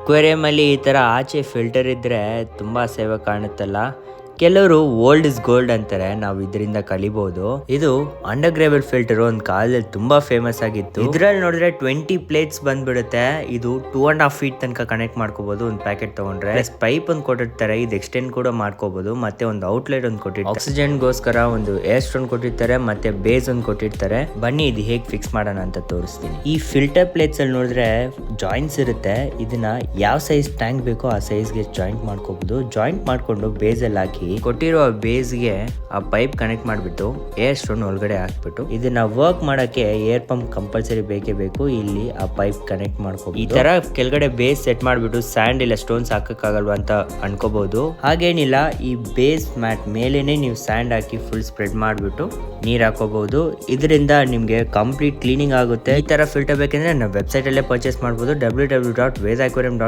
Aquarium ಅಲ್ಲಿ ಈ ತರ ಆಚೆ ಫಿಲ್ಟರ್ ಇದ್ರೆ ತುಂಬಾ ಸೇವೆ ಕಾಣುತ್ತಲ್ಲ. ಕೆಲವರು ಓಲ್ಡ್ ಇಸ್ ಗೋಲ್ಡ್ ಅಂತಾರೆ, ನಾವು ಇದರಿಂದ ಕಲಿಬಹುದು. ಇದು ಅಂಡರ್ ಗ್ರೇವಲ್ ಫಿಲ್ಟರ್ ಒಂದು ಕಾಲದಲ್ಲಿ ತುಂಬಾ ಫೇಮಸ್ ಆಗಿತ್ತು. ಇದ್ರಲ್ಲಿ ನೋಡಿದ್ರೆ 20 ಪ್ಲೇಟ್ಸ್ ಬಂದ್ಬಿಡುತ್ತೆ. ಇದು 2.5 feet ತನಕ ಕನೆಕ್ಟ್ ಮಾಡ್ಕೋಬಹುದು ಒಂದು ಪ್ಯಾಕೆಟ್ ತಗೊಂಡ್ರೆ. ಪೈಪ್ ಒಂದು ಕೊಟ್ಟಿರ್ತಾರೆ, ಇದು ಎಕ್ಸ್ಟೆಂಡ್ ಕೂಡ ಮಾಡ್ಕೋಬಹುದು. ಮತ್ತೆ ಒಂದು ಔಟ್ಲೆಟ್ ಒಂದು ಕೊಟ್ಟಿರ್ತಾರೆ, ಆಕ್ಸಿಜನ್ ಗೋಸ್ಕರ ಒಂದು ಏರ್ ಸ್ಟೋನ್ ಕೊಟ್ಟಿರ್ತಾರೆ, ಮತ್ತೆ ಬೇಸ್ ಒಂದು ಕೊಟ್ಟಿರ್ತಾರೆ. ಬನ್ನಿ ಇದು ಹೇಗೆ ಫಿಕ್ಸ್ ಮಾಡೋಣ ಅಂತ ತೋರಿಸ್ತೀನಿ. ಈ ಫಿಲ್ಟರ್ ಪ್ಲೇಟ್ಸ್ ಅಲ್ಲಿ ನೋಡಿದ್ರೆ ಜಾಯಿಂಟ್ಸ್ ಇರುತ್ತೆ. ಇದನ್ನ ಯಾವ ಸೈಜ್ ಟ್ಯಾಂಕ್ ಬೇಕೋ ಆ ಸೈಜ್ಗೆ ಜಾಯಿಂಟ್ ಮಾಡ್ಕೋಬಹುದು. ಜಾಯಿಂಟ್ ಮಾಡ್ಕೊಂಡು ಬೇಸ್ ಅಲ್ಲಿ ಹಾಕಿ ಕೊಟ್ಟಿರೋ ಬೇಸ್ಗೆ ಆ ಪೈಪ್ ಕನೆಕ್ಟ್ ಮಾಡಿಬಿಟ್ಟು ಏರ್ ಸ್ಟೋನ್ ಒಳಗಡೆ ಹಾಕ್ಬಿಟ್ಟು ಇದನ್ನ ವರ್ಕ್ ಮಾಡಕ್ಕೆ ಏರ್ ಪಂಪ್ ಕಂಪಲ್ಸರಿ ಬೇಕೇ ಬೇಕು. ಇಲ್ಲಿ ಆ ಪೈಪ್ ಕನೆಕ್ಟ್ ಮಾಡ್ಕೋಬಹುದು. ಈ ತರ ಕೆಳಗಡೆ ಬೇಸ್ ಸೆಟ್ ಮಾಡ್ಬಿಟ್ಟು ಸ್ಯಾಂಡ್ ಇಲ್ಲ ಸ್ಟೋನ್ಸ್ ಹಾಕಕ್ಕಾಗಲ್ವಾ ಅಂತ ಅನ್ಕೋಬಹುದು. ಹಾಗೇನಿಲ್ಲ, ಈ ಬೇಸ್ ಮ್ಯಾಟ್ ಮೇಲೇನೆ ನೀವು ಸ್ಯಾಂಡ್ ಹಾಕಿ ಫುಲ್ ಸ್ಪ್ರೆಡ್ ಮಾಡ್ಬಿಟ್ಟು ನೀರ್ ಹಾಕೋಬಹುದು. ಇದರಿಂದ ನಿಮ್ಗೆ ಕಂಪ್ಲೀಟ್ ಕ್ಲೀನಿಂಗ್ ಆಗುತ್ತೆ. ಈ ತರ ಫಿಲ್ಟರ್ ಬೇಕಂದ್ರೆ ನಾವು ವೆಬ್ಸೈಟ್ ಅಲ್ಲೇ ಪರ್ಚೇಸ್ ಮಾಡಬಹುದು, www.vezaquarium.com.